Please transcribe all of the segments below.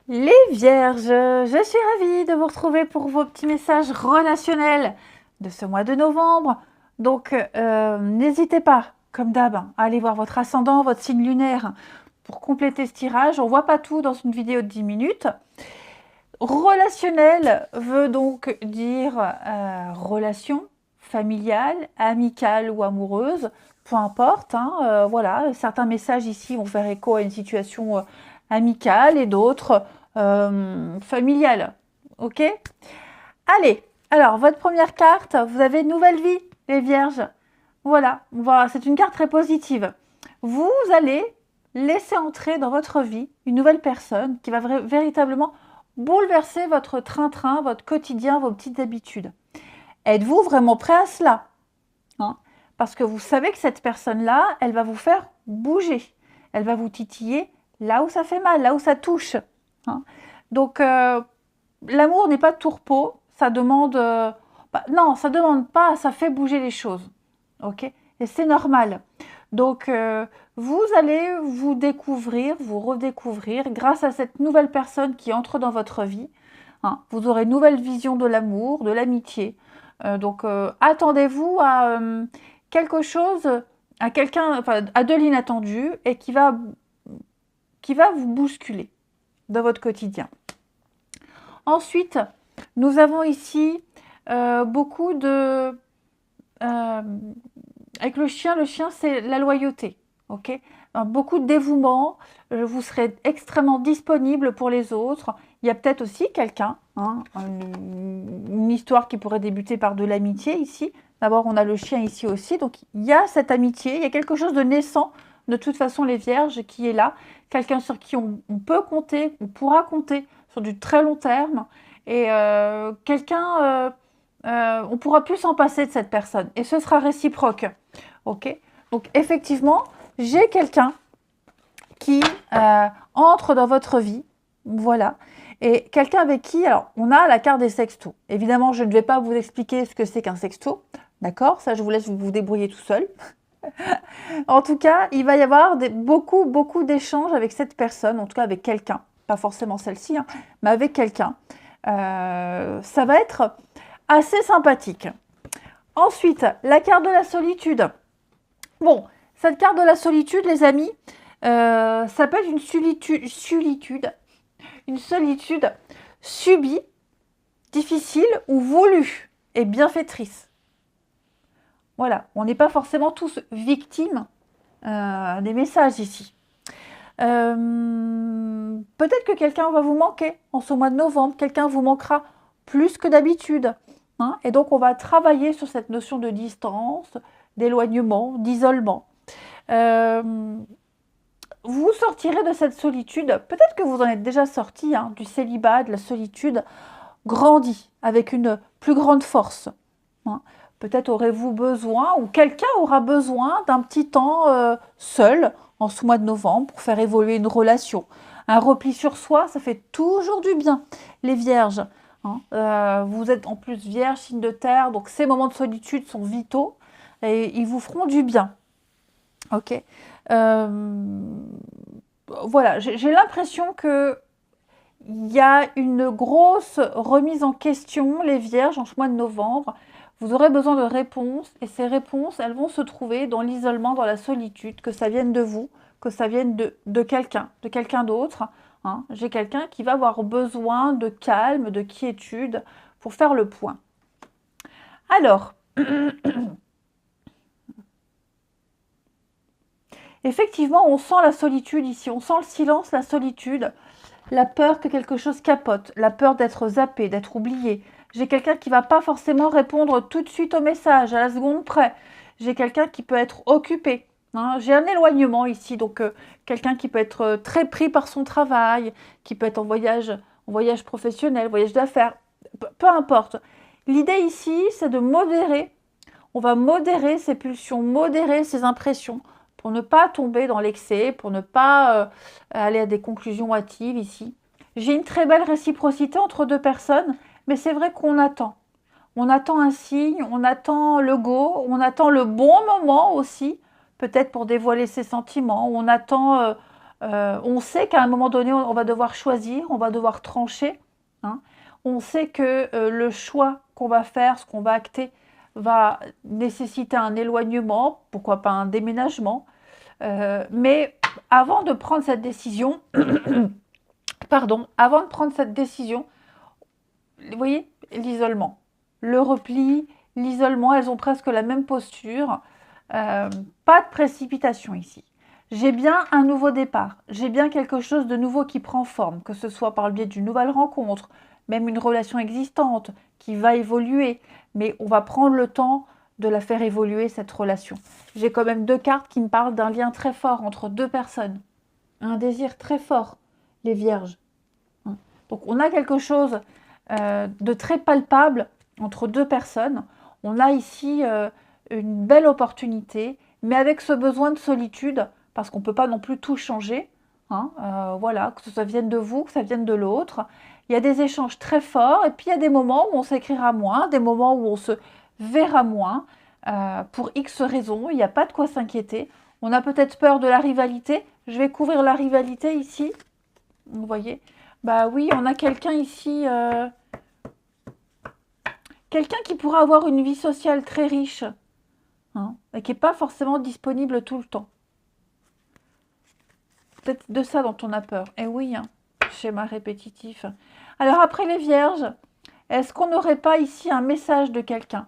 Les vierges, je suis ravie de vous retrouver pour vos petits messages relationnels de ce mois de novembre. Donc, n'hésitez pas, comme d'hab, à aller voir votre ascendant, votre signe lunaire pour compléter ce tirage. On ne voit pas tout dans une vidéo de 10 minutes. Relationnel veut donc dire relation familiale, amicale ou amoureuse, peu importe. Voilà, certains messages ici vont faire écho à une situation amicale et d'autres familiale. Ok? Allez, alors votre première carte, vous avez une nouvelle vie, les vierges. Voilà, c'est une carte très positive. Vous allez laisser entrer dans votre vie une nouvelle personne qui va véritablement bouleverser votre train-train, votre quotidien, vos petites habitudes. Êtes-vous vraiment prêt à cela? Parce que vous savez que cette personne-là, elle va vous faire bouger. Elle va vous titiller là où ça fait mal, là où ça touche. Donc, l'amour n'est pas de tourpeau. Ça demande... non, ça demande pas, ça fait bouger les choses. Ok? Et c'est normal. Donc, vous allez vous découvrir, vous redécouvrir grâce à cette nouvelle personne qui entre dans votre vie. Vous aurez une nouvelle vision de l'amour, de l'amitié. Donc, attendez-vous à quelque chose, à quelqu'un, enfin, à de l'inattendu et qui va vous bousculer dans votre quotidien. Ensuite, nous avons ici beaucoup de... avec le chien c'est la loyauté. Ok, beaucoup de dévouement, vous serez extrêmement disponible pour les autres. Il y a peut-être aussi quelqu'un, une histoire qui pourrait débuter par de l'amitié ici. D'abord, on a le chien ici aussi, donc il y a cette amitié, il y a quelque chose de naissant, de toute façon, les vierges, qui est là. Quelqu'un sur qui on peut compter, on pourra compter sur du très long terme. Et quelqu'un, on pourra plus s'en passer de cette personne. Et ce sera réciproque. Ok? Donc, effectivement, j'ai quelqu'un qui entre dans votre vie. Voilà. Et quelqu'un avec qui, alors, on a la carte des sextos. Évidemment, je ne vais pas vous expliquer ce que c'est qu'un sexto. D'accord? Ça, je vous laisse vous débrouiller tout seul. En tout cas, il va y avoir beaucoup d'échanges avec cette personne, en tout cas avec quelqu'un. Pas forcément celle-ci, mais avec quelqu'un. Ça va être assez sympathique. Ensuite, la carte de la solitude. Bon, cette carte de la solitude, les amis, ça peut être une solitude subie, difficile ou voulue et bienfaitrice. Voilà, on n'est pas forcément tous victimes des messages ici. Peut-être que quelqu'un va vous manquer en ce mois de novembre, quelqu'un vous manquera plus que d'habitude. Et donc, on va travailler sur cette notion de distance, d'éloignement, d'isolement. Vous sortirez de cette solitude, peut-être que vous en êtes déjà sorti, du célibat, de la solitude, grandi avec une plus grande force. Peut-être aurez-vous besoin, ou quelqu'un aura besoin d'un petit temps seul en ce mois de novembre pour faire évoluer une relation. Un repli sur soi, ça fait toujours du bien, les vierges. Vous êtes en plus vierge, signe de terre, donc ces moments de solitude sont vitaux et ils vous feront du bien. Ok. Voilà, j'ai l'impression que il y a une grosse remise en question, les vierges, en ce mois de novembre. Vous aurez besoin de réponses et ces réponses, elles vont se trouver dans l'isolement, dans la solitude, que ça vienne de vous, que ça vienne de quelqu'un d'autre. J'ai quelqu'un qui va avoir besoin de calme, de quiétude pour faire le point. Alors, effectivement, on sent la solitude ici, on sent le silence, la solitude, la peur que quelque chose capote, la peur d'être zappé, d'être oublié. J'ai quelqu'un qui ne va pas forcément répondre tout de suite au message, à la seconde près. J'ai quelqu'un qui peut être occupé. J'ai un éloignement ici, donc quelqu'un qui peut être très pris par son travail, qui peut être en voyage professionnel, voyage d'affaires, peu importe. L'idée ici, c'est de modérer. On va modérer ses pulsions, modérer ses impressions pour ne pas tomber dans l'excès, pour ne pas aller à des conclusions hâtives ici. J'ai une très belle réciprocité entre deux personnes, mais c'est vrai qu'on attend. On attend un signe, on attend le go, on attend le bon moment aussi, peut-être pour dévoiler ses sentiments. On attend On sait qu'à un moment donné, on va devoir choisir, on va devoir trancher, hein. On sait que le choix qu'on va faire, ce qu'on va acter, va nécessiter un éloignement, pourquoi pas un déménagement. Mais avant de prendre cette décision, pardon, avant de prendre cette décision, vous voyez, l'isolement, le repli, l'isolement, elles ont presque la même posture. Pas de précipitation ici. J'ai bien un nouveau départ, j'ai bien quelque chose de nouveau qui prend forme, que ce soit par le biais d'une nouvelle rencontre, même une relation existante qui va évoluer, mais on va prendre le temps de la faire évoluer, cette relation. J'ai quand même 2 cartes qui me parlent d'un lien très fort entre 2 personnes, un désir très fort, les vierges. Donc on a quelque chose de très palpable entre 2 personnes. On a ici une belle opportunité, mais avec ce besoin de solitude, parce qu'on ne peut pas non plus tout changer. Hein, voilà, que ça vienne de vous, que ça vienne de l'autre. Il y a des échanges très forts, et puis il y a des moments où on s'écrira moins, des moments où on se verra moins, pour X raisons. Il n'y a pas de quoi s'inquiéter. On a peut-être peur de la rivalité. Je vais couvrir la rivalité ici. Vous voyez? Bah oui, on a quelqu'un ici, quelqu'un qui pourra avoir une vie sociale très riche, hein, et qui n'est pas forcément disponible tout le temps. Peut-être de ça dont on a peur. Et oui, hein, schéma répétitif. Alors après les vierges, est-ce qu'on n'aurait pas ici un message de quelqu'un?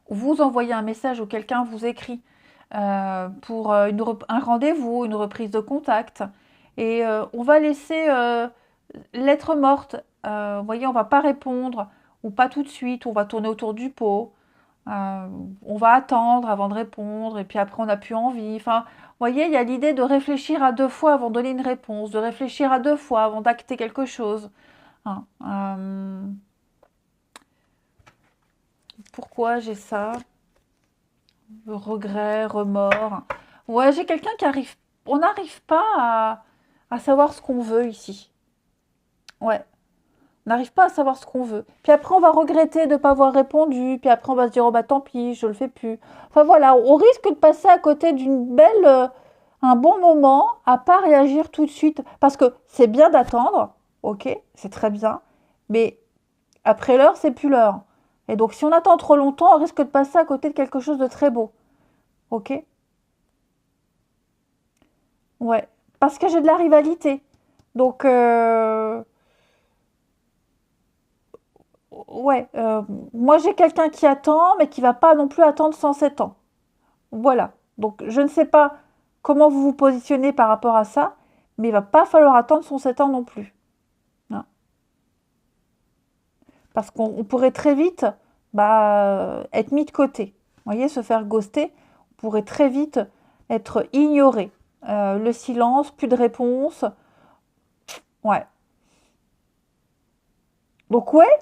Vous envoyez un message ou quelqu'un vous écrit pour un rendez-vous, une reprise de contact. Et on va laisser lettre morte. Vous voyez, on ne va pas répondre ou pas tout de suite. On va tourner autour du pot. On va attendre avant de répondre et puis après on n'a plus envie. Enfin, vous voyez, il y a l'idée de réfléchir à 2 fois avant de donner une réponse, de réfléchir à 2 fois avant d'acter quelque chose. Hein, pourquoi j'ai ça? Regret, remords. Ouais, j'ai quelqu'un qui arrive. On n'arrive pas à savoir ce qu'on veut ici. Ouais. On n'arrive pas à savoir ce qu'on veut. Puis après, on va regretter de ne pas avoir répondu. Puis après, on va se dire, oh bah tant pis, je le fais plus. Enfin voilà, on risque de passer à côté d'une belle, un bon moment à pas réagir tout de suite. Parce que c'est bien d'attendre, ok, c'est très bien. Mais après l'heure, c'est plus l'heure. Et donc, si on attend trop longtemps, on risque de passer à côté de quelque chose de très beau. Ok? Ouais. Parce que j'ai de la rivalité. Donc, ouais, moi j'ai quelqu'un qui attend, mais qui va pas non plus attendre 107 ans. Voilà. Donc je ne sais pas comment vous vous positionnez par rapport à ça, mais il va pas falloir attendre 107 ans non plus. Hein. Parce qu'on pourrait très vite être mis de côté. Vous voyez, se faire ghoster, on pourrait très vite être ignoré. Le silence, plus de réponse. Ouais. Donc ouais,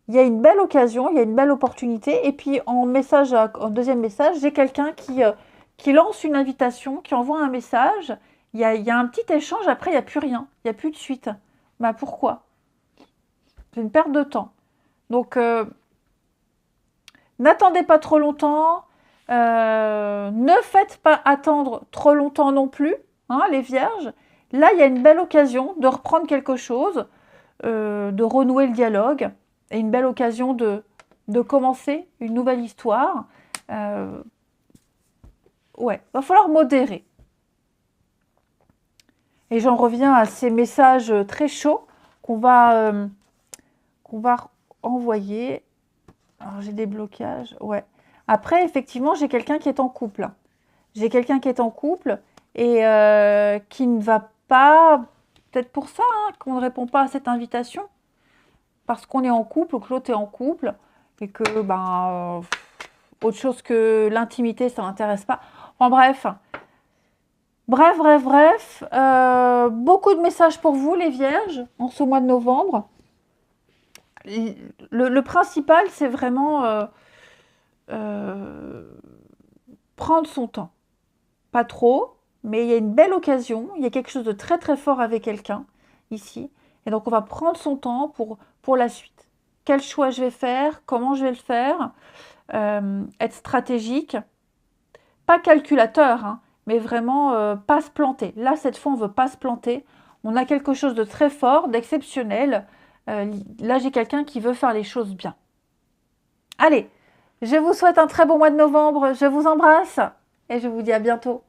il y a une belle occasion, il y a une belle opportunité. Et puis en deuxième message, j'ai quelqu'un qui lance une invitation, qui envoie un message. Il y a un petit échange, après il n'y a plus rien, il n'y a plus de suite. Bah pourquoi? C'est une perte de temps. Donc n'attendez pas trop longtemps, ne faites pas attendre trop longtemps non plus, hein, les vierges. Là, il y a une belle occasion de reprendre quelque chose, de renouer le dialogue, et une belle occasion de commencer une nouvelle histoire. Ouais, va falloir modérer. Et j'en reviens à ces messages très chauds qu'on va envoyer. Alors j'ai des blocages, ouais. Après, effectivement, j'ai quelqu'un qui est en couple. J'ai quelqu'un qui est en couple et qui ne va pas, peut-être pour ça, hein, qu'on ne répond pas à cette invitation. Parce qu'on est en couple ou que l'autre est en couple et que, autre chose que l'intimité, ça l'intéresse pas. Enfin bref. Bref. Beaucoup de messages pour vous, les vierges, en ce mois de novembre. Le principal, c'est vraiment prendre son temps. Pas trop, mais il y a une belle occasion. Il y a quelque chose de très très fort avec quelqu'un ici. Et donc, on va prendre son temps pour la suite. Quel choix je vais faire? Comment je vais le faire? Être stratégique. Pas calculateur, hein, mais vraiment pas se planter. Là, cette fois, on ne veut pas se planter. On a quelque chose de très fort, d'exceptionnel. Là, j'ai quelqu'un qui veut faire les choses bien. Allez, je vous souhaite un très bon mois de novembre. Je vous embrasse et je vous dis à bientôt.